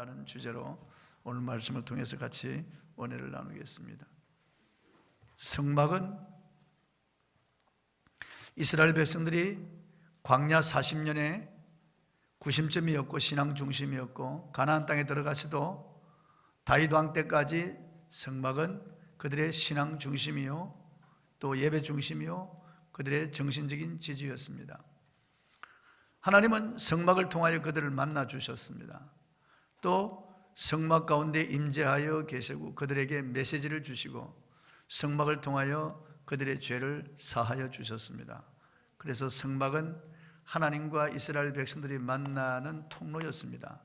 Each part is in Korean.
라는 주제로 오늘 말씀을 통해서 같이 은혜를 나누겠습니다. 성막은 이스라엘 백성들이 광야 40년에 구심점이었고 신앙 중심이었고 가나안 땅에 들어가서도 다윗 왕 때까지 성막은 그들의 신앙 중심이요 또 예배 중심이요 그들의 정신적인 지주였습니다. 하나님은 성막을 통하여 그들을 만나 주셨습니다. 또 성막 가운데 임재하여 계시고 그들에게 메시지를 주시고 성막을 통하여 그들의 죄를 사하여 주셨습니다. 그래서 성막은 하나님과 이스라엘 백성들이 만나는 통로였습니다.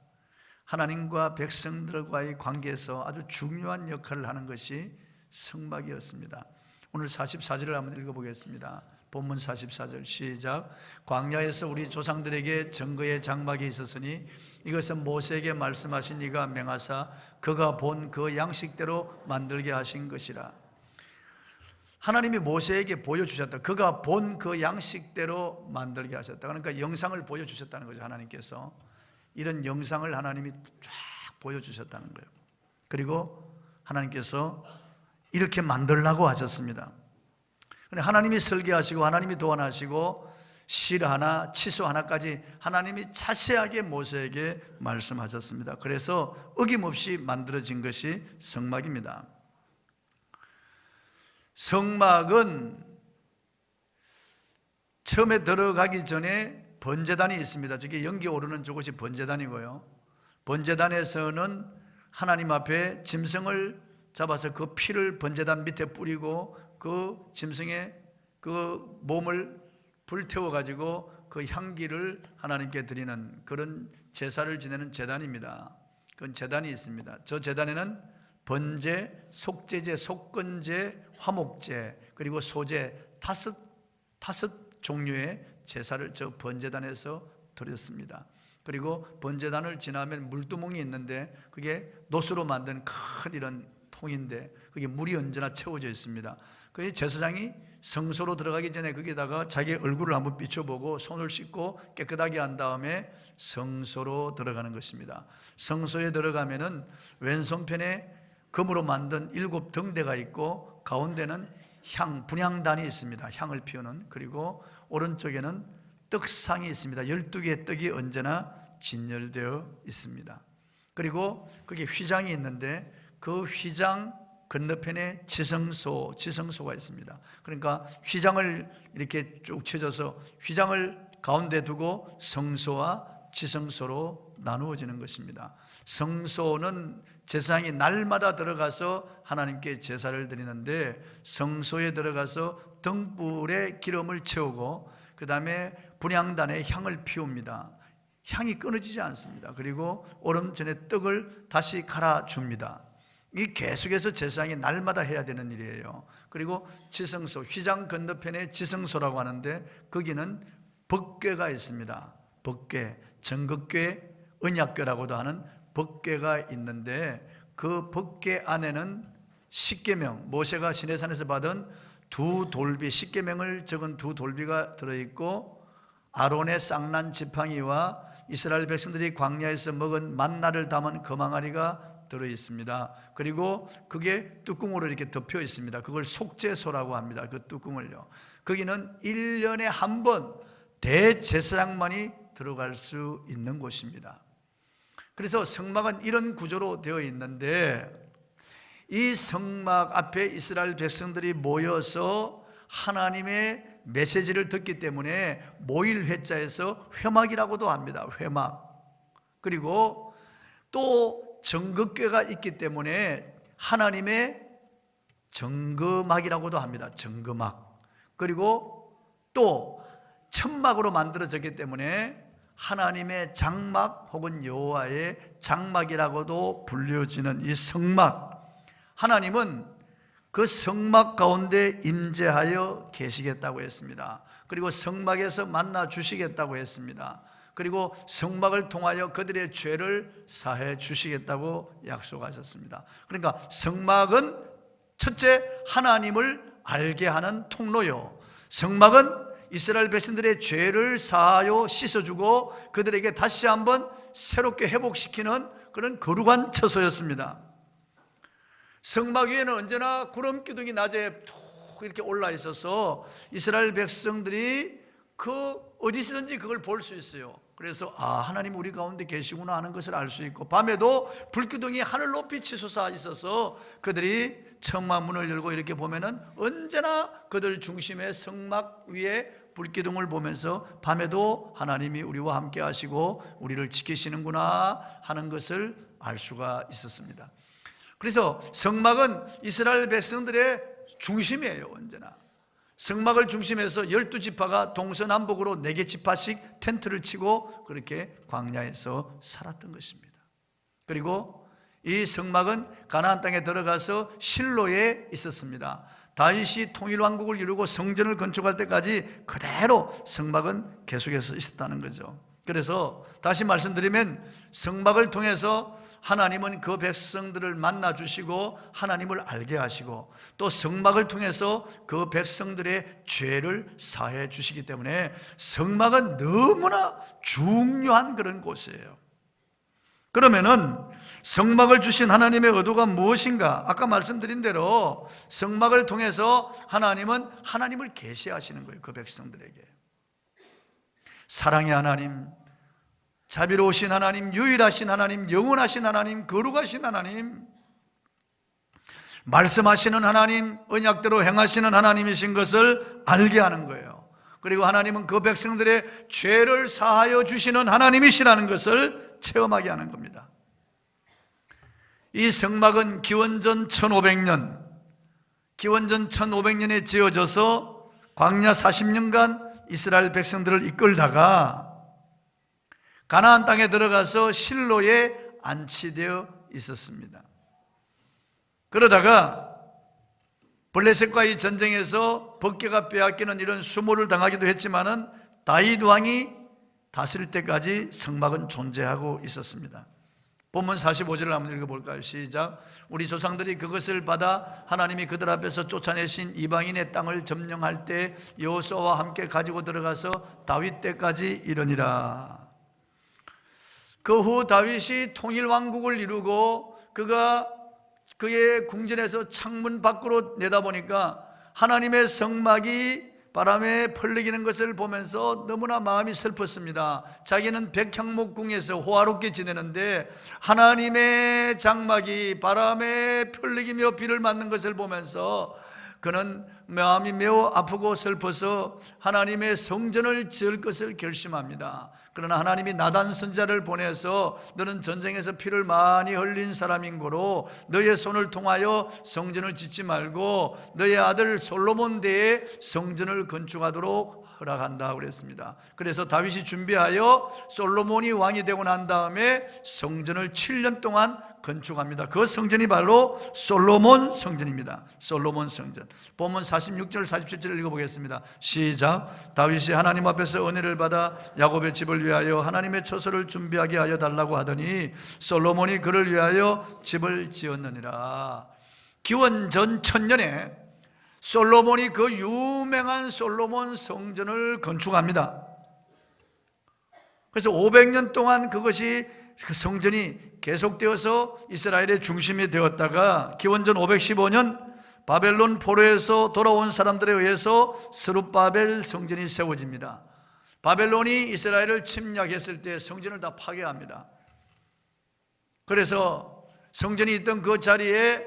하나님과 백성들과의 관계에서 아주 중요한 역할을 하는 것이 성막이었습니다. 오늘 44절을 한번 읽어보겠습니다. 본문 44절 시작. 광야에서 우리 조상들에게 증거의 장막이 있었으니 이것은 모세에게 말씀하신 이가 명하사 그가 본 그 양식대로 만들게 하신 것이라. 하나님이 모세에게 보여주셨다. 그가 본 그 양식대로 만들게 하셨다. 그러니까 영상을 보여주셨다는 거죠. 하나님께서 이런 영상을 하나님이 쫙 보여주셨다는 거예요. 그리고 하나님께서 이렇게 만들라고 하셨습니다. 하나님이 설계하시고 하나님이 도안하시고 실 하나, 치수 하나까지 하나님이 자세하게 모세에게 말씀하셨습니다. 그래서 어김없이 만들어진 것이 성막입니다. 성막은 처음에 들어가기 전에 번제단이 있습니다. 저게 연기 오르는 저곳이 번제단이고요. 번제단에서는 하나님 앞에 짐승을 잡아서 그 피를 번제단 밑에 뿌리고 그 짐승의 그 몸을 불태워 가지고 그 향기를 하나님께 드리는 그런 제사를 지내는 제단입니다. 그건 제단이 있습니다. 저 제단에는 번제, 속제제, 속건제, 화목제 그리고 소제 다섯 종류의 제사를 저 번제단에서 드렸습니다. 그리고 번제단을 지나면 물두멍이 있는데 그게 노수로 만든 큰 이런 통인데 그게 물이 언제나 채워져 있습니다. 그 제사장이 성소로 들어가기 전에 거기다가 자기 얼굴을 한번 비춰보고 손을 씻고 깨끗하게 한 다음에 성소로 들어가는 것입니다. 성소에 들어가면은 왼손편에 금으로 만든 7 등대가 있고 가운데는 분향단이 있습니다. 향을 피우는. 그리고 오른쪽에는 떡상이 있습니다. 12개의 떡이 언제나 진열되어 있습니다. 그리고 거기 휘장이 있는데 그 휘장 건너편에 지성소가 있습니다. 그러니까 휘장을 이렇게 쭉 쳐져서 휘장을 가운데 두고 성소와 지성소로 나누어지는 것입니다. 성소는 제사장이 날마다 들어가서 하나님께 제사를 드리는데 성소에 들어가서 등불에 기름을 채우고 그 다음에 분향단에 향을 피웁니다. 향이 끊어지지 않습니다. 그리고 오름 전에 떡을 다시 갈아줍니다. 이 계속해서 제사장이 날마다 해야 되는 일이에요. 그리고 지성소, 휘장 건너편에 지성소라고 하는데 거기는 법궤가 있습니다. 법궤, 정극궤, 언약궤라고도 하는 법궤가 있는데 그 법궤 안에는 십계명, 모세가 시내산에서 받은 2 돌비, 십계명을 적은 2 돌비가 들어있고 아론의 쌍난 지팡이와 이스라엘 백성들이 광야에서 먹은 만나를 담은 거망아리가 들어있습니다. 그리고 그게 뚜껑으로 이렇게 덮여 있습니다. 그걸 속죄소라고 합니다. 그 뚜껑을요. 거기는 1년에 한 번 대제사장만이 들어갈 수 있는 곳입니다. 그래서 성막은 이런 구조로 되어 있는데 이 성막 앞에 이스라엘 백성들이 모여서 하나님의 메시지를 듣기 때문에 모일 회자에서 회막이라고도 합니다. 회막. 그리고 또 정극궤가 있기 때문에 하나님의 정금막이라고도 합니다. 정금막. 그리고 또 천막으로 만들어졌기 때문에 하나님의 장막 혹은 여호와의 장막이라고도 불려지는 이 성막. 하나님은 그 성막 가운데 임재하여 계시겠다고 했습니다. 그리고 성막에서 만나 주시겠다고 했습니다. 그리고 성막을 통하여 그들의 죄를 사해 주시겠다고 약속하셨습니다. 그러니까 성막은 첫째 하나님을 알게 하는 통로요, 성막은 이스라엘 백성들의 죄를 사하여 씻어주고 그들에게 다시 한번 새롭게 회복시키는 그런 거룩한 처소였습니다. 성막 위에는 언제나 구름 기둥이 낮에 툭 이렇게 올라 있어서 이스라엘 백성들이 어디서든지 그걸 볼 수 있어요. 그래서 하나님 우리 가운데 계시구나 하는 것을 알 수 있고, 밤에도 불기둥이 하늘 높이 치솟아 있어서 그들이 성막 문을 열고 이렇게 보면은 언제나 그들 중심에 성막 위에 불기둥을 보면서 밤에도 하나님이 우리와 함께 하시고 우리를 지키시는구나 하는 것을 알 수가 있었습니다. 그래서 성막은 이스라엘 백성들의 중심이에요. 언제나 성막을 중심해서 12지파가 동서남북으로 4개 지파씩 텐트를 치고 그렇게 광야에서 살았던 것입니다. 그리고 이 성막은 가나안 땅에 들어가서 실로에 있었습니다. 다윗이 통일왕국을 이루고 성전을 건축할 때까지 그대로 성막은 계속해서 있었다는 거죠. 그래서 다시 말씀드리면 성막을 통해서 하나님은 그 백성들을 만나 주시고 하나님을 알게 하시고, 또 성막을 통해서 그 백성들의 죄를 사해 주시기 때문에 성막은 너무나 중요한 그런 곳이에요. 그러면은 성막을 주신 하나님의 의도가 무엇인가? 아까 말씀드린 대로 성막을 통해서 하나님은 하나님을 계시하시는 거예요. 그 백성들에게 사랑의 하나님, 자비로우신 하나님, 유일하신 하나님, 영원하신 하나님, 거룩하신 하나님, 말씀하시는 하나님, 언약대로 행하시는 하나님이신 것을 알게 하는 거예요. 그리고 하나님은 그 백성들의 죄를 사하여 주시는 하나님이시라는 것을 체험하게 하는 겁니다. 이 성막은 기원전 1500년, 기원전 1500년에 지어져서 광야 40년간 이스라엘 백성들을 이끌다가 가나안 땅에 들어가서 실로에 안치되어 있었습니다. 그러다가 블레셋과의 전쟁에서 법궤가 빼앗기는 이런 수모를 당하기도 했지만은 다윗 왕이 다스릴 때까지 성막은 존재하고 있었습니다. 본문 45절을 한번 읽어볼까요? 시작. 우리 조상들이 그것을 받아 하나님이 그들 앞에서 쫓아내신 이방인의 땅을 점령할 때 여호수아와 함께 가지고 들어가서 다윗 때까지 이르니라. 그 후 다윗이 통일왕국을 이루고 그의 궁전에서 창문 밖으로 내다보니까 하나님의 성막이 바람에 펄리기는 것을 보면서 너무나 마음이 슬펐습니다. 자기는 백향목궁에서 호화롭게 지내는데 하나님의 장막이 바람에 펄리기며 비를 맞는 것을 보면서 그는 마음이 매우 아프고 슬퍼서 하나님의 성전을 지을 것을 결심합니다. 그러나 하나님이 나단 선지자를 보내서 너는 전쟁에서 피를 많이 흘린 사람인 고로 너의 손을 통하여 성전을 짓지 말고 너의 아들 솔로몬 때에 성전을 건축하도록 허락한다 그랬습니다. 그래서 다윗이 준비하여 솔로몬이 왕이 되고 난 다음에 성전을 7년 동안 건축합니다. 그 성전이 바로 솔로몬 성전입니다. 솔로몬 성전. 본문 46절 47절을 읽어보겠습니다. 시작. 다윗이 하나님 앞에서 은혜를 받아 야곱의 집을 위하여 하나님의 처소를 준비하게 하여 달라고 하더니 솔로몬이 그를 위하여 집을 지었느니라. 기원전 1000년에 솔로몬이 그 유명한 솔로몬 성전을 건축합니다. 그래서 500년 동안 그것이 그 성전이 계속되어서 이스라엘의 중심이 되었다가 기원전 515년 바벨론 포로에서 돌아온 사람들에 의해서 스룹바벨 성전이 세워집니다. 바벨론이 이스라엘을 침략했을 때 성전을 다 파괴합니다. 그래서 성전이 있던 그 자리에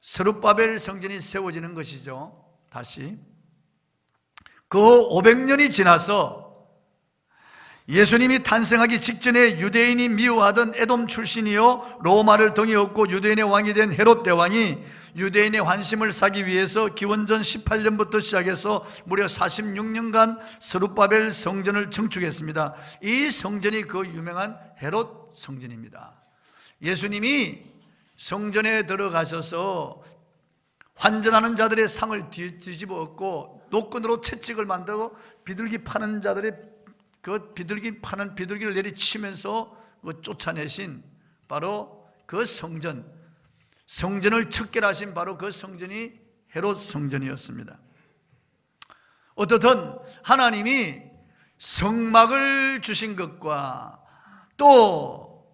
스룹바벨 성전이 세워지는 것이죠. 다시 그 500년이 지나서 예수님이 탄생하기 직전에 유대인이 미워하던 에돔 출신이요 로마를 덩이 업고 유대인의 왕이 된 헤롯 대왕이 유대인의 환심을 사기 위해서 기원전 18년부터 시작해서 무려 46년간 스룹바벨 성전을 증축했습니다. 이 성전이 그 유명한 헤롯 성전입니다. 예수님이 성전에 들어가셔서 환전하는 자들의 상을 뒤집어 엎고 노끈으로 채찍을 만들고 비둘기 파는 자들의 그 비둘기를 내리치면서 그 쫓아내신 바로 그 성전을 척결하신 바로 그 성전이 헤롯 성전이었습니다. 어떻든 하나님이 성막을 주신 것과 또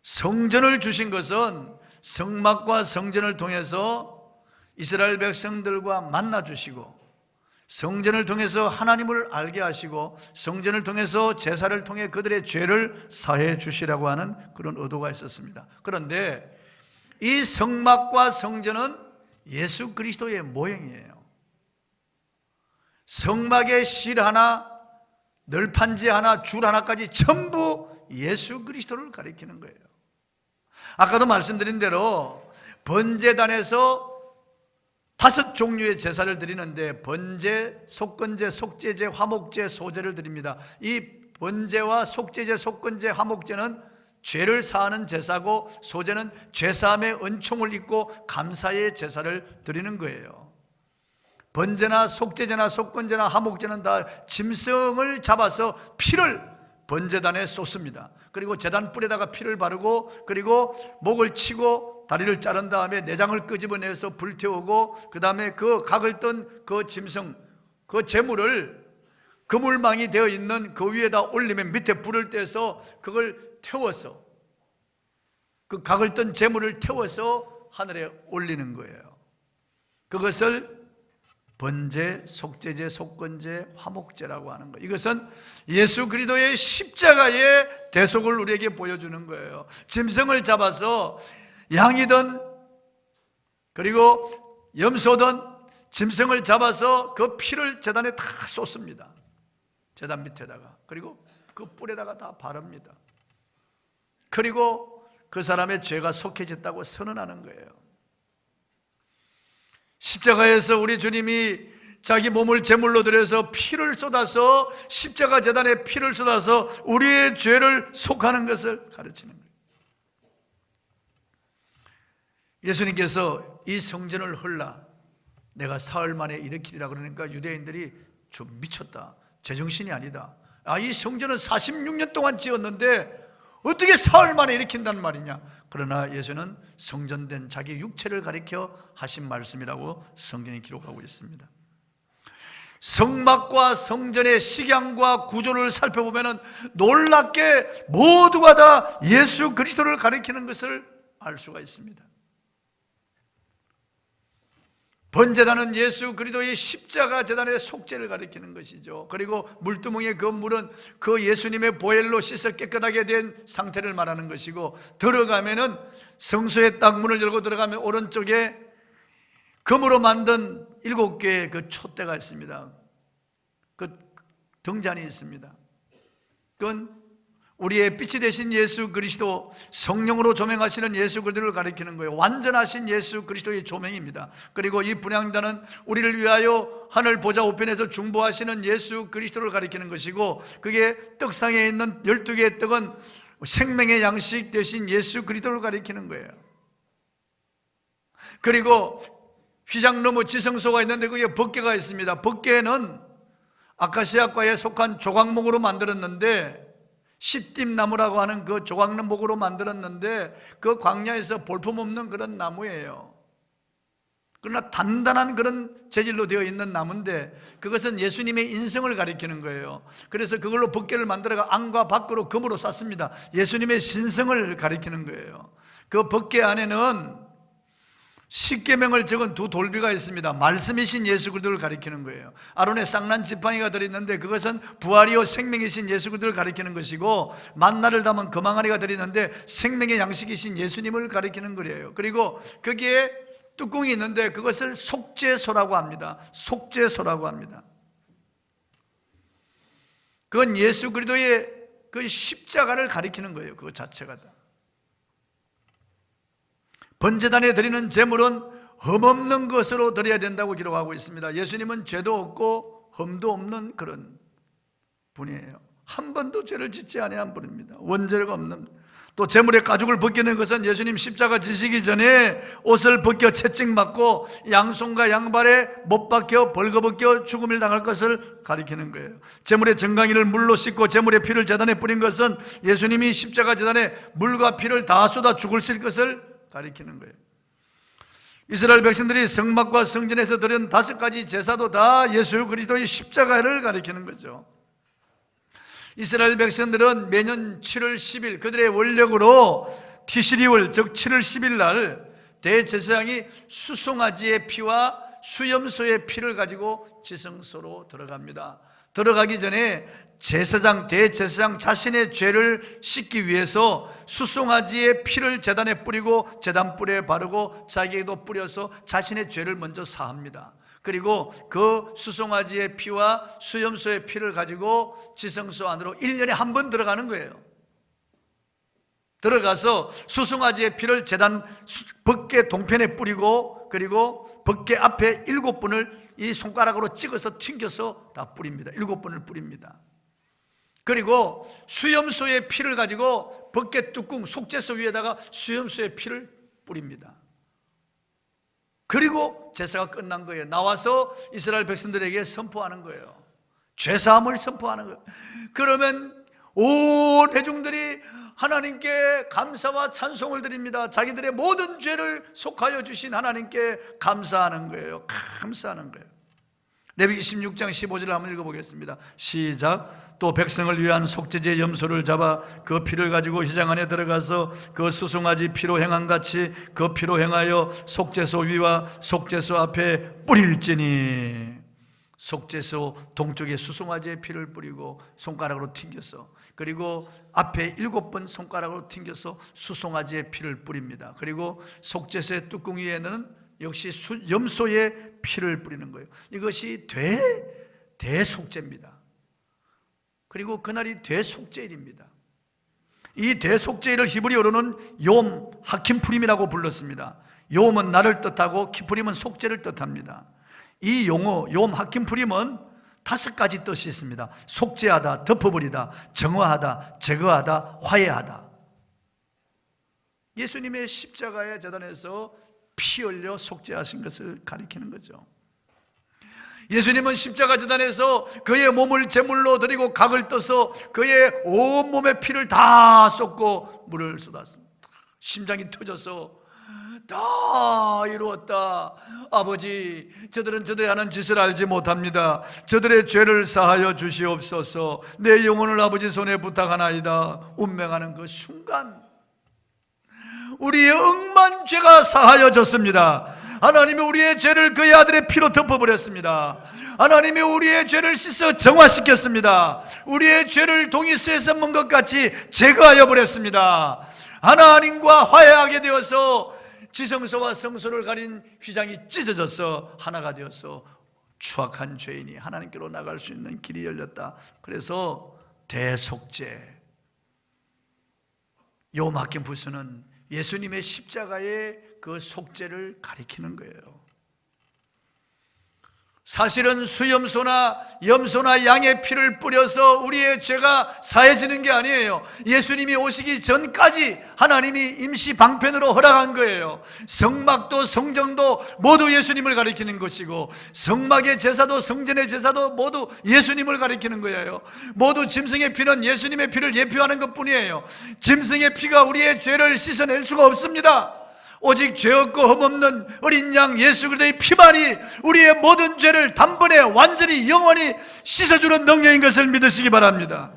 성전을 주신 것은 성막과 성전을 통해서 이스라엘 백성들과 만나 주시고, 성전을 통해서 하나님을 알게 하시고, 성전을 통해서 제사를 통해 그들의 죄를 사해 주시라고 하는 그런 의도가 있었습니다. 그런데 이 성막과 성전은 예수 그리스도의 모형이에요. 성막의 실 하나, 널판지 하나, 줄 하나까지 전부 예수 그리스도를 가리키는 거예요. 아까도 말씀드린 대로 번제단에서 5 종류의 제사를 드리는데, 번제, 속건제, 속죄제, 화목제, 소제를 드립니다. 이 번제와 속죄제, 속건제, 화목제는 죄를 사하는 제사고, 소제는 죄사함의 은총을 입고 감사의 제사를 드리는 거예요. 번제나 속죄제나 속건제나 화목제는 다 짐승을 잡아서 피를 번제단에 쏟습니다. 그리고 제단 뿔에다가 피를 바르고, 그리고 목을 치고 다리를 자른 다음에 내장을 끄집어내서 불태우고, 그 다음에 그 각을 뜬 그 짐승, 그 제물을 그물망이 되어 있는 그 위에다 올리면 밑에 불을 떼서 그걸 태워서, 그 각을 뜬 제물을 태워서 하늘에 올리는 거예요. 그것을 번제, 속죄제, 속건제, 화목제라고 하는 거예요. 이것은 예수 그리스도의 십자가의 대속을 우리에게 보여주는 거예요. 짐승을 잡아서 양이든 그리고 염소든 짐승을 잡아서 그 피를 제단에 다 쏟습니다. 제단 밑에다가. 그리고 그 뿔에다가 다 바릅니다. 그리고 그 사람의 죄가 속해졌다고 선언하는 거예요. 십자가에서 우리 주님이 자기 몸을 제물로 드려서 피를 쏟아서, 십자가 제단에 피를 쏟아서 우리의 죄를 속하는 것을 가르치는 거예요. 예수님께서 이 성전을 헐라 내가 사흘 만에 일으키리라 그러니까 유대인들이 좀 미쳤다, 제정신이 아니다, 이 성전은 46년 동안 지었는데 어떻게 사흘 만에 일으킨다는 말이냐. 그러나 예수는 성전된 자기 육체를 가리켜 하신 말씀이라고 성경이 기록하고 있습니다. 성막과 성전의 식양과 구조를 살펴보면 놀랍게 모두가 다 예수 그리스도를 가리키는 것을 알 수가 있습니다. 번제단은 예수 그리스도의 십자가 제단의 속죄를 가리키는 것이죠. 그리고 물두멍의 그 물은 그 예수님의 보혈로 씻어 깨끗하게 된 상태를 말하는 것이고, 들어가면은 성소의 딱 문을 열고 들어가면 오른쪽에 금으로 만든 7개의 그 촛대가 있습니다. 그 등잔이 있습니다. 그건 우리의 빛이 되신 예수 그리스도, 성령으로 조명하시는 예수 그리스도를 가리키는 거예요. 완전하신 예수 그리스도의 조명입니다. 그리고 이 분향단은 우리를 위하여 하늘 보좌 우편에서 중보하시는 예수 그리스도를 가리키는 것이고, 그게 떡상에 있는 12개의 떡은 생명의 양식 되신 예수 그리스도를 가리키는 거예요. 그리고 휘장나무 지성소가 있는데 거기에 법궤가 있습니다. 법궤는 아카시아과에 속한 조각목으로 만들었는데, 시띠나무라고 하는 그 조각목으로 만들었는데 그 광야에서 볼품없는 그런 나무예요. 그러나 단단한 그런 재질로 되어 있는 나무인데 그것은 예수님의 인성을 가리키는 거예요. 그래서 그걸로 법궤를 만들어가 안과 밖으로 금으로 쌌습니다. 예수님의 신성을 가리키는 거예요. 그 법궤 안에는 십계명을 적은 2 돌비가 있습니다. 말씀이신 예수 그리스도를 가리키는 거예요. 아론의 쌍난 지팡이가 들어있는데 그것은 부활이요 생명이신 예수 그리스도를 가리키는 것이고, 만나를 담은 금항아리가 들어있는데 생명의 양식이신 예수님을 가리키는 거예요. 그리고 거기에 뚜껑이 있는데 그것을 속죄소라고 합니다. 속죄소라고 합니다. 그건 예수 그리스도의 그 십자가를 가리키는 거예요. 그것 자체가 다. 번제단에 드리는 제물은 흠없는 것으로 드려야 된다고 기록하고 있습니다. 예수님은 죄도 없고 흠도 없는 그런 분이에요. 한 번도 죄를 짓지 아니한 분입니다. 원죄가 없는. 또 제물의 가죽을 벗기는 것은 예수님 십자가 지시기 전에 옷을 벗겨 채찍 맞고 양손과 양발에 못 박혀 벌거벗겨 죽음을 당할 것을 가리키는 거예요. 제물의 정강이를 물로 씻고 제물의 피를 제단에 뿌린 것은 예수님이 십자가 제단에 물과 피를 다 쏟아 죽으실 것을 가리키는 거예요. 이스라엘 백성들이 성막과 성전에서 드린 5가지 제사도 다 예수 그리스도의 십자가를 가리키는 거죠. 이스라엘 백성들은 매년 7월 10일 그들의 원력으로 티시리월 즉 7월 10일 날 대제사장이 수송아지의 피와 수염소의 피를 가지고 지성소로 들어갑니다. 들어가기 전에 대제사장 자신의 죄를 씻기 위해서 수송아지의 피를 제단에 뿌리고 제단불에 바르고 자기에도 뿌려서 자신의 죄를 먼저 사합니다. 그리고 그 수송아지의 피와 수염소의 피를 가지고 지성소 안으로 1년에 한 번 들어가는 거예요. 들어가서 수송아지의 피를 제단 벗개 동편에 뿌리고, 그리고 벗개 앞에 7번을 이 손가락으로 찍어서 튕겨서 다 뿌립니다. 7번을 뿌립니다. 그리고 수염소의 피를 가지고 벗개 뚜껑 속죄소 위에다가 수염소의 피를 뿌립니다. 그리고 제사가 끝난 거예요. 나와서 이스라엘 백성들에게 선포하는 거예요. 죄사함을 선포하는 거예요. 그러면 온 회중들이 하나님께 감사와 찬송을 드립니다. 자기들의 모든 죄를 속하여 주신 하나님께 감사하는 거예요. 감사하는 거예요. 레위기 16장 15절을 한번 읽어보겠습니다. 시작. 또 백성을 위한 속죄제 염소를 잡아 그 피를 가지고 회장 안에 들어가서 그 수송아지 피로 행한같이 그 피로 행하여 속죄소 위와 속죄소 앞에 뿌릴지니. 속죄소 동쪽에 수송아지의 피를 뿌리고 손가락으로 튕겨서, 그리고 앞에 7번 손가락으로 ting겨서 수송아지의 피를 뿌립니다. 그리고 속죄소의 뚜껑 위에는 역시 염소의 피를 뿌리는 거예요. 이것이 대속죄입니다. 그리고 그날이 대속죄일입니다. 이 대속죄일을 히브리어로는 욤 하킴푸림이라고 불렀습니다. 욤은 날을 뜻하고 키푸림은 속죄를 뜻합니다. 이 용어 욤 하킴푸림은 5가지 뜻이 있습니다. 속죄하다, 덮어버리다, 정화하다, 제거하다, 화해하다. 예수님의 십자가의 제단에서 피 흘려 속죄하신 것을 가리키는 거죠. 예수님은 십자가 제단에서 그의 몸을 제물로 드리고 각을 떠서 그의 온몸의 피를 다 쏟고 물을 쏟았습니다. 심장이 터져서 다 이루었다. 아버지, 저들은 저들이 하는 짓을 알지 못합니다. 저들의 죄를 사하여 주시옵소서. 내 영혼을 아버지 손에 부탁하나이다. 운명하는 그 순간 우리의 억만 죄가 사하여졌습니다. 하나님이 우리의 죄를 그의 아들의 피로 덮어버렸습니다. 하나님이 우리의 죄를 씻어 정화시켰습니다. 우리의 죄를 동이스에서 먼 것 같이 제거하여 버렸습니다. 하나님과 화해하게 되어서 지성소와 성소를 가린 휘장이 찢어져서 하나가 되어서 추악한 죄인이 하나님께로 나갈 수 있는 길이 열렸다. 그래서 대속죄, 요 막힌 부수는 예수님의 십자가의 그 속죄를 가리키는 거예요. 사실은 수염소나 염소나 양의 피를 뿌려서 우리의 죄가 사해지는 게 아니에요. 예수님이 오시기 전까지 하나님이 임시 방편으로 허락한 거예요. 성막도 성전도 모두 예수님을 가리키는 것이고, 성막의 제사도 성전의 제사도 모두 예수님을 가리키는 거예요. 모두 짐승의 피는 예수님의 피를 예표하는 것뿐이에요. 짐승의 피가 우리의 죄를 씻어낼 수가 없습니다. 오직 죄 없고 흠없는 어린 양 예수 그리스도의 피만이 우리의 모든 죄를 단번에 완전히 영원히 씻어주는 능력인 것을 믿으시기 바랍니다.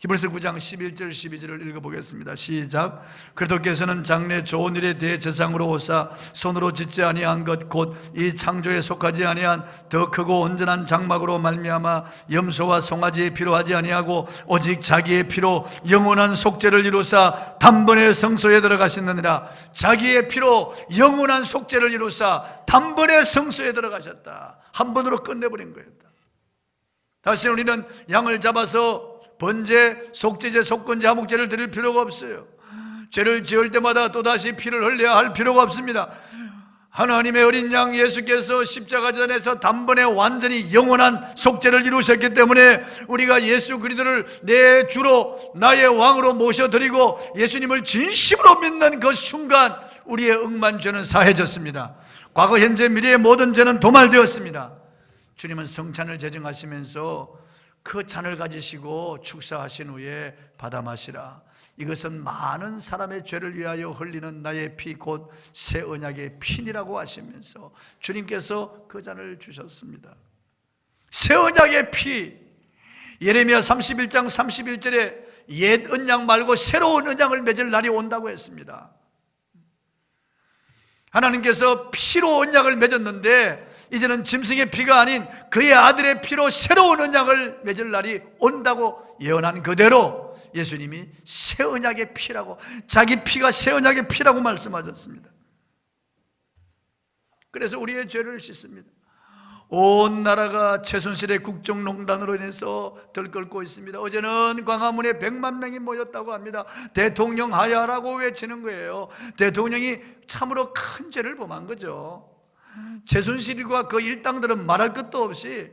히브리서 9장 11절 12절을 읽어보겠습니다. 시작. 그리스도께서는 장래 좋은 일에 대제사장으로 오사 손으로 짓지 아니한 것 곧 이 창조에 속하지 아니한 더 크고 온전한 장막으로 말미암아 염소와 송아지의 피로 하지 아니하고 오직 자기의 피로 영원한 속죄를 이루사 단번에 성소에 들어가셨느니라. 자기의 피로 영원한 속죄를 이루사 단번에 성소에 들어가셨다. 한 번으로 끝내버린 거예요. 다시 우리는 양을 잡아서 번제, 속죄제, 속건제, 화목제를 드릴 필요가 없어요. 죄를 지을 때마다 또다시 피를 흘려야 할 필요가 없습니다. 하나님의 어린 양 예수께서 십자가 전에서 단번에 완전히 영원한 속죄를 이루셨기 때문에 우리가 예수 그리스도를 내 주로 나의 왕으로 모셔드리고 예수님을 진심으로 믿는 그 순간 우리의 억만 죄는 사해졌습니다. 과거, 현재, 미래의 모든 죄는 도말되었습니다. 주님은 성찬을 제정하시면서 그 잔을 가지시고 축사하신 후에 받아 마시라. 이것은 많은 사람의 죄를 위하여 흘리는 나의 피 곧 새 언약의 피니라고 하시면서 주님께서 그 잔을 주셨습니다. 새 언약의 피, 예레미야 31장 31절에 옛 언약 말고 새로운 언약을 맺을 날이 온다고 했습니다. 하나님께서 피로 언약을 맺었는데 이제는 짐승의 피가 아닌 그의 아들의 피로 새로운 언약을 맺을 날이 온다고 예언한 그대로 예수님이 새 언약의 피라고, 자기 피가 새 언약의 피라고 말씀하셨습니다. 그래서 우리의 죄를 씻습니다. 온 나라가 최순실의 국정농단으로 인해서 들끓고 있습니다. 어제는 광화문에 100만 명이 모였다고 합니다. 대통령 하야라고 외치는 거예요. 대통령이 참으로 큰 죄를 범한 거죠. 최순실과 그 일당들은 말할 것도 없이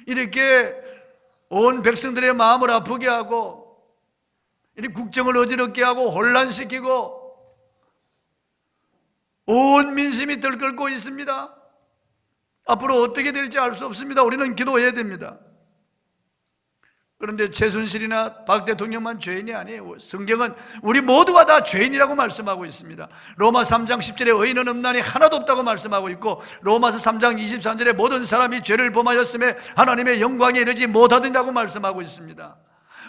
이렇게 온 백성들의 마음을 아프게 하고 이렇게 국정을 어지럽게 하고 혼란시키고 온 민심이 들끓고 있습니다. 앞으로 어떻게 될지 알 수 없습니다. 우리는 기도해야 됩니다. 그런데 최순실이나 박 대통령만 죄인이 아니에요. 성경은 우리 모두가 다 죄인이라고 말씀하고 있습니다. 로마 3장 10절에 의인은 없나니 하나도 없다고 말씀하고 있고, 로마서 3장 23절에 모든 사람이 죄를 범하였음에 하나님의 영광에 이르지 못하더라고 말씀하고 있습니다.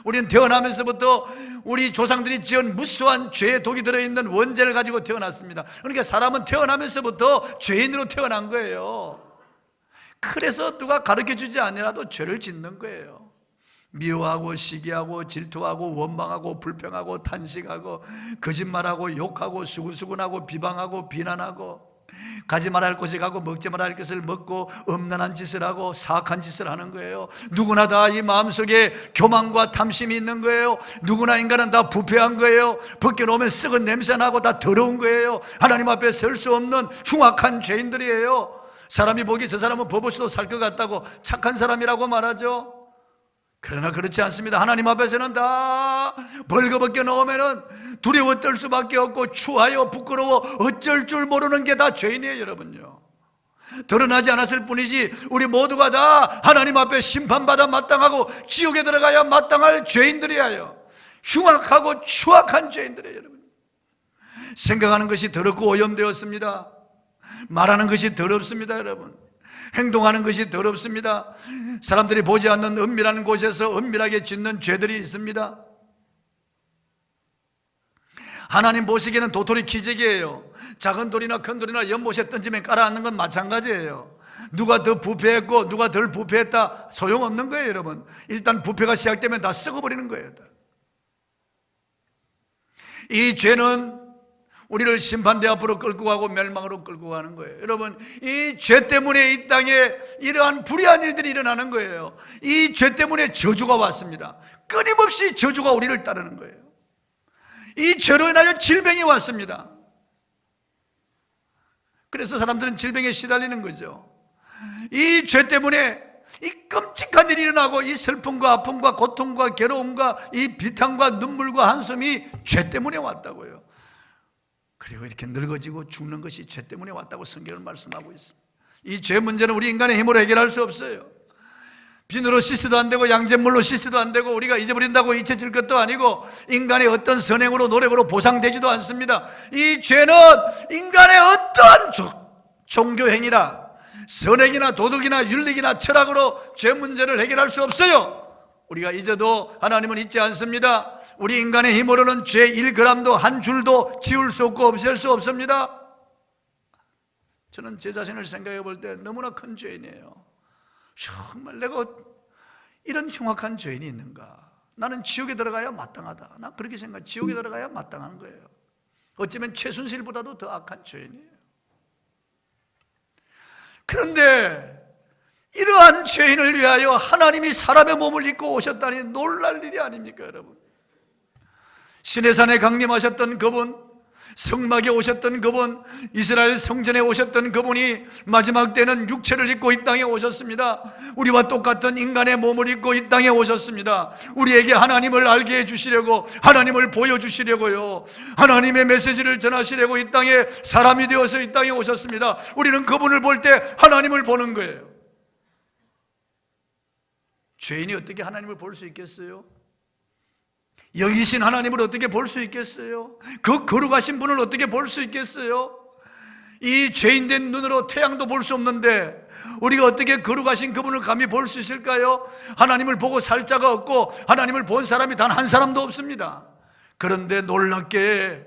우리는 태어나면서부터 우리 조상들이 지은 무수한 죄의 독이 들어있는 원죄를 가지고 태어났습니다. 그러니까 사람은 태어나면서부터 죄인으로 태어난 거예요. 그래서 누가 가르쳐주지 않으라도 죄를 짓는 거예요. 미워하고 시기하고 질투하고 원망하고 불평하고 탄식하고 거짓말하고 욕하고 수근수근하고 비방하고 비난하고 가지 말아야 할 곳에 가고 먹지 말아야 할 것을 먹고 음란한 짓을 하고 사악한 짓을 하는 거예요. 누구나 다 이 마음속에 교만과 탐심이 있는 거예요. 누구나 인간은 다 부패한 거예요. 벗겨놓으면 썩은 냄새나고 다 더러운 거예요. 하나님 앞에 설 수 없는 흉악한 죄인들이에요. 사람이 보기에 저 사람은 법 없이도 살 것 같다고 착한 사람이라고 말하죠. 그러나 그렇지 않습니다. 하나님 앞에서는 다 벌거벗겨 놓으면 두려워 떨 수밖에 없고 추하여 부끄러워 어쩔 줄 모르는 게 다 죄인이에요. 여러분요, 드러나지 않았을 뿐이지 우리 모두가 다 하나님 앞에 심판받아 마땅하고 지옥에 들어가야 마땅할 죄인들이에요. 흉악하고 추악한 죄인들이에요. 여러분, 생각하는 것이 더럽고 오염되었습니다. 말하는 것이 더럽습니다. 여러분, 행동하는 것이 더럽습니다. 사람들이 보지 않는 은밀한 곳에서 은밀하게 짓는 죄들이 있습니다. 하나님 보시기에는 도토리 기적이에요. 작은 돌이나 큰 돌이나 연못에 던지면 깔아앉는 건 마찬가지예요. 누가 더 부패했고 누가 덜 부패했다 소용없는 거예요. 여러분, 일단 부패가 시작되면 다 썩어버리는 거예요. 이 죄는 우리를 심판대 앞으로 끌고 가고 멸망으로 끌고 가는 거예요. 여러분, 이 죄 때문에 이 땅에 이러한 불의한 일들이 일어나는 거예요. 이 죄 때문에 저주가 왔습니다. 끊임없이 저주가 우리를 따르는 거예요. 이 죄로 인하여 질병이 왔습니다. 그래서 사람들은 질병에 시달리는 거죠. 이 죄 때문에 이 끔찍한 일이 일어나고 이 슬픔과 아픔과 고통과 괴로움과 이 비탄과 눈물과 한숨이 죄 때문에 왔다고요. 그리고 이렇게 늙어지고 죽는 것이 죄 때문에 왔다고 성경은 말씀하고 있습니다. 이 죄 문제는 우리 인간의 힘으로 해결할 수 없어요. 비누로 씻어도 안 되고 양잿물로 씻어도 안 되고 우리가 잊어버린다고 잊혀질 것도 아니고 인간의 어떤 선행으로 노력으로 보상되지도 않습니다. 이 죄는 인간의 어떠한 종교행위나 선행이나 도덕이나 윤리이나 철학으로 죄 문제를 해결할 수 없어요. 우리가 잊어도 하나님은 잊지 않습니다. 우리 인간의 힘으로는 죄 1g도 한 줄도 지울 수 없고 없앨 수 없습니다. 저는 제 자신을 생각해 볼 때 너무나 큰 죄인이에요. 정말 내가 이런 흉악한 죄인이 있는가? 나는 지옥에 들어가야 마땅하다. 난 그렇게 생각해. 지옥에 들어가야 마땅한 거예요. 어쩌면 최순실보다도 더 악한 죄인이에요. 그런데 이러한 죄인을 위하여 하나님이 사람의 몸을 입고 오셨다니 놀랄 일이 아닙니까, 여러분? 시내산에 강림하셨던 그분, 성막에 오셨던 그분, 이스라엘 성전에 오셨던 그분이 마지막 때는 육체를 입고 이 땅에 오셨습니다. 우리와 똑같은 인간의 몸을 입고 이 땅에 오셨습니다. 우리에게 하나님을 알게 해주시려고, 하나님을 보여주시려고요, 하나님의 메시지를 전하시려고 이 땅에 사람이 되어서 이 땅에 오셨습니다. 우리는 그분을 볼 때 하나님을 보는 거예요. 죄인이 어떻게 하나님을 볼 수 있겠어요? 영이신 하나님을 어떻게 볼 수 있겠어요? 그 거룩하신 분을 어떻게 볼 수 있겠어요? 이 죄인된 눈으로 태양도 볼 수 없는데 우리가 어떻게 거룩하신 그분을 감히 볼 수 있을까요? 하나님을 보고 살 자가 없고 하나님을 본 사람이 단 한 사람도 없습니다. 그런데 놀랍게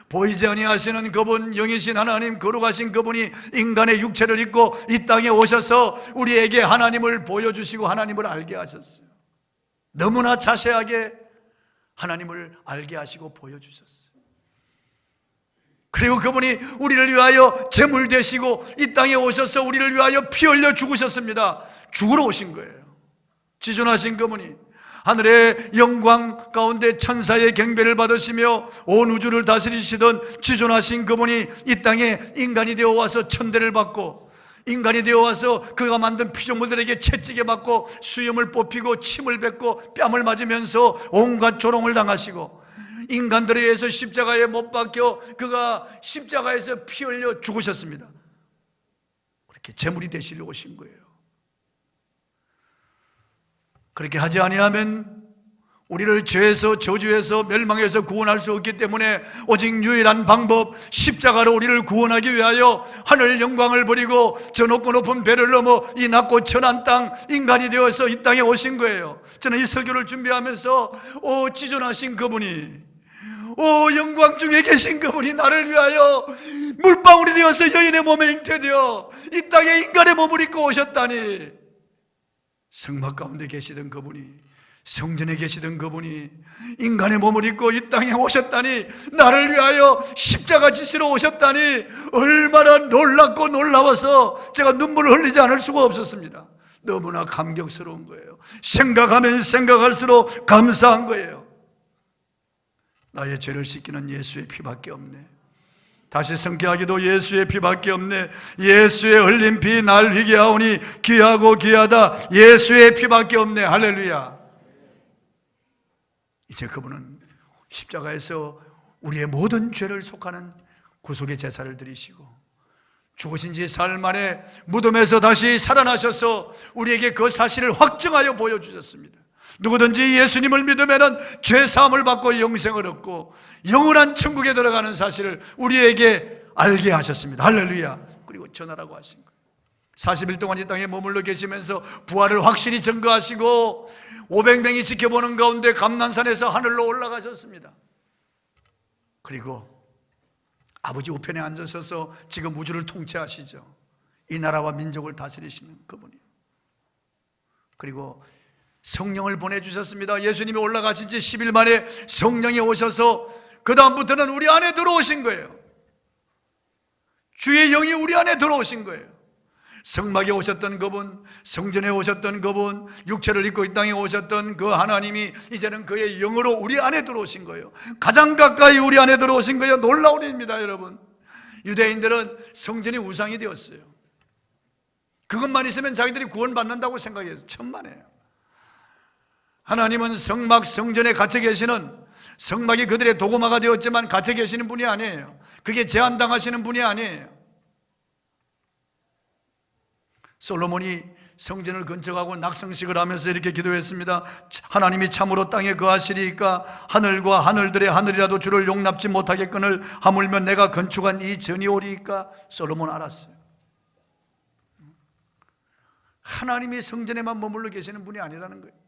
보이지 아니하시는 그분, 영이신 하나님, 거룩하신 그분이 인간의 육체를 입고 이 땅에 오셔서 우리에게 하나님을 보여주시고 하나님을 알게 하셨어요. 너무나 자세하게 하나님을 알게 하시고 보여주셨어요. 그리고 그분이 우리를 위하여 제물 되시고 이 땅에 오셔서 우리를 위하여 피 흘려 죽으셨습니다. 죽으러 오신 거예요. 지존하신 그분이 하늘의 영광 가운데 천사의 경배를 받으시며 온 우주를 다스리시던 지존하신 그분이 이 땅에 인간이 되어 와서 천대를 받고 인간이 되어 와서 그가 만든 피조물들에게 채찍에 맞고 수염을 뽑히고 침을 뱉고 뺨을 맞으면서 온갖 조롱을 당하시고 인간들에 의해서 십자가에 못 박혀 그가 십자가에서 피 흘려 죽으셨습니다. 그렇게 제물이 되시려고 오신 거예요. 그렇게 하지 아니하면 우리를 죄에서 저주에서 멸망에서 구원할 수 없기 때문에 오직 유일한 방법, 십자가로 우리를 구원하기 위하여 하늘 영광을 버리고 저 높고 높은 배를 넘어 이 낮고 천한 땅 인간이 되어서 이 땅에 오신 거예요. 저는 이 설교를 준비하면서 지존하신 그분이, 영광 중에 계신 그분이 나를 위하여 물방울이 되어서 여인의 몸에 잉태되어 이 땅에 인간의 몸을 입고 오셨다니, 성막 가운데 계시던 그분이, 성전에 계시던 그분이 인간의 몸을 입고 이 땅에 오셨다니, 나를 위하여 십자가 지시러 오셨다니 얼마나 놀랍고 놀라워서 제가 눈물을 흘리지 않을 수가 없었습니다. 너무나 감격스러운 거예요. 생각하면 생각할수록 감사한 거예요. 나의 죄를 씻기는 예수의 피밖에 없네. 다시 성취하기도 예수의 피밖에 없네. 예수의 흘린 피 날 희게 하오니 귀하고 귀하다. 예수의 피밖에 없네. 할렐루야. 이제 그분은 십자가에서 우리의 모든 죄를 속하는 구속의 제사를 드리시고 죽으신 지 사흘 만에 무덤에서 다시 살아나셔서 우리에게 그 사실을 확증하여 보여주셨습니다. 누구든지 예수님을 믿으면 죄 사함을 받고 영생을 얻고 영원한 천국에 들어가는 사실을 우리에게 알게 하셨습니다. 할렐루야. 그리고 전하라고 하신 거예요. 40일 동안 이 땅에 머물러 계시면서 부활을 확실히 증거하시고 500명이 지켜보는 가운데 감난산에서 하늘로 올라가셨습니다. 그리고 아버지 우편에 앉으셔서 지금 우주를 통치하시죠. 이 나라와 민족을 다스리시는 그분이. 그리고 성령을 보내주셨습니다. 예수님이 올라가신 지 10일 만에 성령이 오셔서 그 다음부터는 우리 안에 들어오신 거예요. 주의 영이 우리 안에 들어오신 거예요. 성막에 오셨던 그분, 성전에 오셨던 그분, 육체를 입고 이 땅에 오셨던 그 하나님이 이제는 그의 영으로 우리 안에 들어오신 거예요. 가장 가까이 우리 안에 들어오신 거예요. 놀라운 일입니다, 여러분. 유대인들은 성전이 우상이 되었어요. 그것만 있으면 자기들이 구원받는다고 생각해서 천만에요. 하나님은 성막, 성전에 갇혀 계시는, 성막이 그들의 도구마가 되었지만 갇혀 계시는 분이 아니에요. 그게 제한당하시는 분이 아니에요. 솔로몬이 성전을 건축하고 낙성식을 하면서 이렇게 기도했습니다. 하나님이 참으로 땅에 거하시리이까 하늘과 하늘들의 하늘이라도 주를 용납지 못하겠거늘 하물며 내가 건축한 이 전이 오리이까. 솔로몬 알았어요. 하나님이 성전에만 머물러 계시는 분이 아니라는 거예요.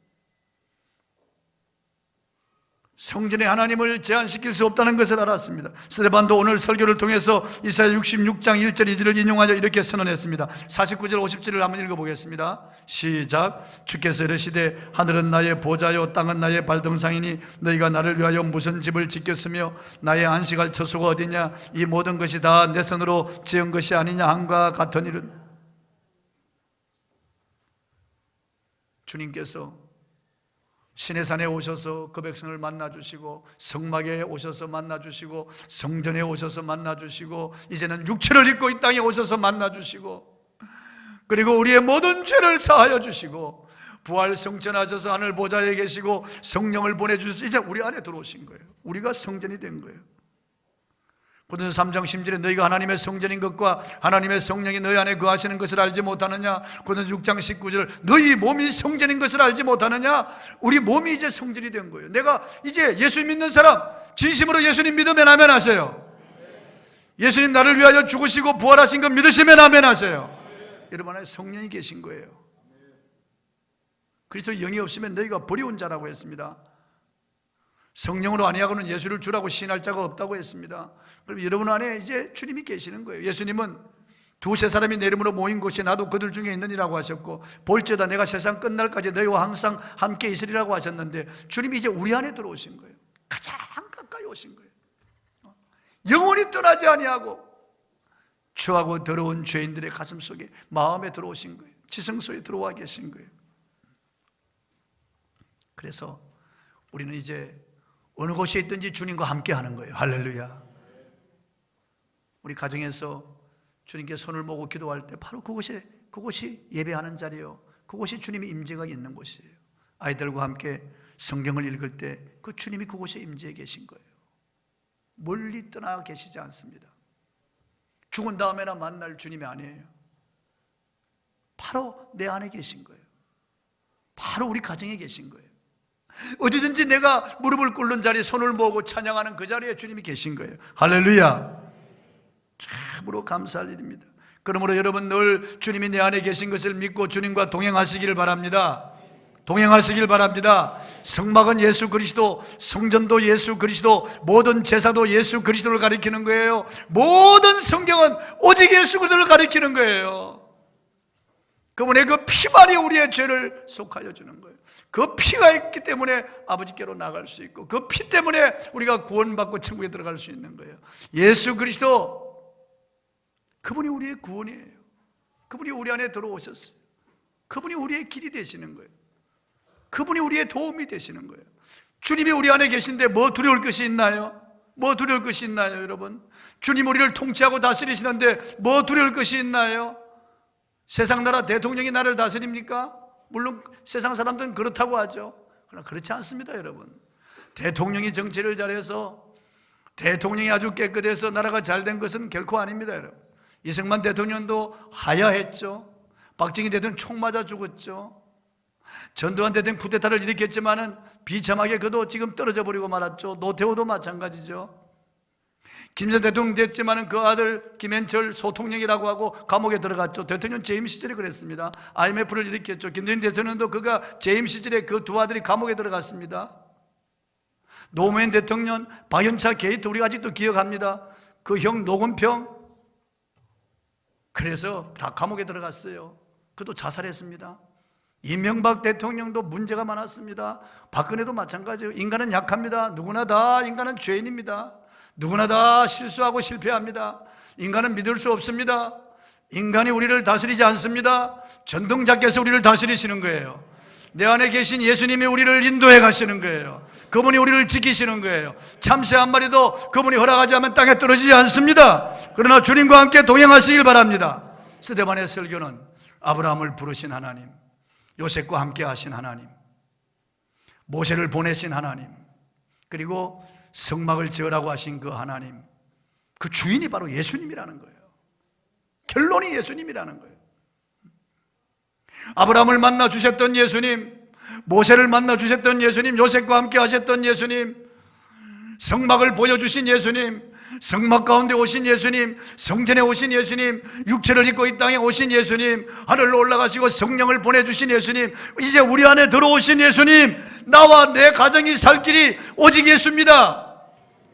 성전에 하나님을 제한시킬 수 없다는 것을 알았습니다. 스데반도 오늘 설교를 통해서 이사야 66장 1절 2절을 인용하여 이렇게 선언했습니다. 49절 50절을 한번 읽어보겠습니다. 시작. 주께서 이르시되 하늘은 나의 보좌요 땅은 나의 발등상이니 너희가 나를 위하여 무슨 집을 짓겠으며 나의 안식할 처소가 어디냐. 이 모든 것이 다 내 손으로 지은 것이 아니냐 함과 같은 일은. 주님께서 시내산에 오셔서 그 백성을 만나주시고 성막에 오셔서 만나주시고 성전에 오셔서 만나주시고 이제는 육체를 입고 이 땅에 오셔서 만나주시고 그리고 우리의 모든 죄를 사하여 주시고 부활 성천하셔서 하늘 보좌에 계시고 성령을 보내주셔서 이제 우리 안에 들어오신 거예요. 우리가 성전이 된 거예요. 고린도서 3장 10절에 너희가 하나님의 성전인 것과 하나님의 성령이 너희 안에 거하시는 것을 알지 못하느냐. 고린도서 6장 19절 너희 몸이 성전인 것을 알지 못하느냐. 우리 몸이 이제 성전이 된 거예요. 내가 이제 예수 믿는 사람, 진심으로 예수님 믿으면 아멘 하세요. 예수님 나를 위하여 죽으시고 부활하신 것 믿으시면 아멘 하세요. 여러분 안에 성령이 계신 거예요. 그리스도 영이 없으면 너희가 버리운 자라고 했습니다. 성령으로 아니하고는 예수를 주라고 시인할 자가 없다고 했습니다. 그럼 여러분 안에 이제 주님이 계시는 거예요. 예수님은 두세 사람이 내 이름으로 모인 곳이 나도 그들 중에 있느니라고 하셨고, 볼지어다 내가 세상 끝날까지 너희와 항상 함께 있으리라고 하셨는데, 주님이 이제 우리 안에 들어오신 거예요. 가장 가까이 오신 거예요. 영원히 떠나지 아니하고 추하고 더러운 죄인들의 가슴 속에, 마음에 들어오신 거예요. 지성소에 들어와 계신 거예요. 그래서 우리는 이제 어느 곳에 있든지 주님과 함께 하는 거예요. 할렐루야. 우리 가정에서 주님께 손을 모고 기도할 때 바로 그곳이 예배하는 자리요, 그곳이 주님의 임재가 있는 곳이에요. 아이들과 함께 성경을 읽을 때 그 주님이 그곳에 임재해 계신 거예요. 멀리 떠나 계시지 않습니다. 죽은 다음에나 만날 주님이 아니에요. 바로 내 안에 계신 거예요. 바로 우리 가정에 계신 거예요. 어디든지 내가 무릎을 꿇는 자리에 손을 모으고 찬양하는 그 자리에 주님이 계신 거예요. 할렐루야. 참으로 감사할 일입니다. 그러므로 여러분 늘 주님이 내 안에 계신 것을 믿고 주님과 동행하시기를 바랍니다. 동행하시길 바랍니다. 성막은 예수 그리스도, 성전도 예수 그리스도, 모든 제사도 예수 그리스도를 가리키는 거예요. 모든 성경은 오직 예수 그리스도를 가리키는 거예요. 그분의 그 피만이 우리의 죄를 속하여 주는 거예요. 그 피가 있기 때문에 아버지께로 나갈 수 있고, 그 피 때문에 우리가 구원받고 천국에 들어갈 수 있는 거예요. 예수 그리스도, 그분이 우리의 구원이에요. 그분이 우리 안에 들어오셨어요. 그분이 우리의 길이 되시는 거예요. 그분이 우리의 도움이 되시는 거예요. 주님이 우리 안에 계신데 뭐 두려울 것이 있나요? 뭐 두려울 것이 있나요, 여러분? 주님 우리를 통치하고 다스리시는데 뭐 두려울 것이 있나요? 세상 나라 대통령이 나를 다스립니까? 물론 세상 사람들은 그렇다고 하죠. 그러나 그렇지 않습니다, 여러분. 대통령이 정치를 잘해서, 대통령이 아주 깨끗해서 나라가 잘된 것은 결코 아닙니다, 여러분. 이승만 대통령도 하야했죠. 박정희 대통령 총 맞아 죽었죠. 전두환 대통령 쿠데타를 일으켰지만은 비참하게 그도 지금 떨어져 버리고 말았죠. 노태우도 마찬가지죠. 김대중 대통령 됐지만은 그 아들 김현철 소통령이라고 하고 감옥에 들어갔죠. 대통령 재임 시절에 그랬습니다. IMF를 일으켰죠. 김대중 대통령도 그가 재임 시절에 그 두 아들이 감옥에 들어갔습니다. 노무현 대통령 박연차 게이트 우리가 아직도 기억합니다. 그 형 노건평, 그래서 다 감옥에 들어갔어요. 그도 자살했습니다. 이명박 대통령도 문제가 많았습니다. 박근혜도 마찬가지예요. 인간은 약합니다. 누구나 다 인간은 죄인입니다. 누구나 다 실수하고 실패합니다. 인간은 믿을 수 없습니다. 인간이 우리를 다스리지 않습니다. 전동자께서 우리를 다스리시는 거예요. 내 안에 계신 예수님이 우리를 인도해 가시는 거예요. 그분이 우리를 지키시는 거예요. 참새 한 마리도 그분이 허락하지 않으면 땅에 떨어지지 않습니다. 그러나 주님과 함께 동행하시길 바랍니다. 스데반의 설교는 아브라함을 부르신 하나님, 요셉과 함께 하신 하나님, 모세를 보내신 하나님, 그리고 성막을 지으라고 하신 그 하나님, 그 주인이 바로 예수님이라는 거예요. 결론이 예수님이라는 거예요. 아브라함을 만나 주셨던 예수님, 모세를 만나 주셨던 예수님, 요셉과 함께 하셨던 예수님, 성막을 보여주신 예수님, 성막 가운데 오신 예수님, 성전에 오신 예수님, 육체를 입고 이 땅에 오신 예수님, 하늘로 올라가시고 성령을 보내주신 예수님, 이제 우리 안에 들어오신 예수님, 나와 내 가정이 살 길이 오직 예수입니다.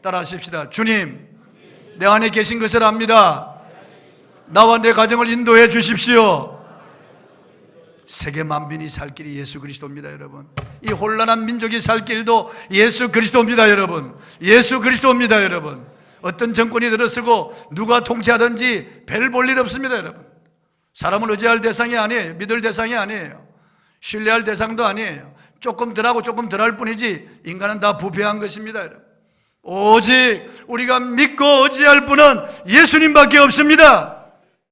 따라 하십시다. 주님, 내 안에 계신 것을 압니다. 나와 내 가정을 인도해 주십시오. 세계 만민이 살 길이 예수 그리스도입니다, 여러분. 이 혼란한 민족이 살 길도 예수 그리스도입니다, 여러분. 예수 그리스도입니다, 여러분. 어떤 정권이 들어서고 누가 통치하든지 별 볼 일 없습니다, 여러분. 사람을 의지할 대상이 아니에요. 믿을 대상이 아니에요. 신뢰할 대상도 아니에요. 조금 덜하고 조금 덜할 뿐이지 인간은 다 부패한 것입니다, 여러분. 오직 우리가 믿고 의지할 분은 예수님밖에 없습니다.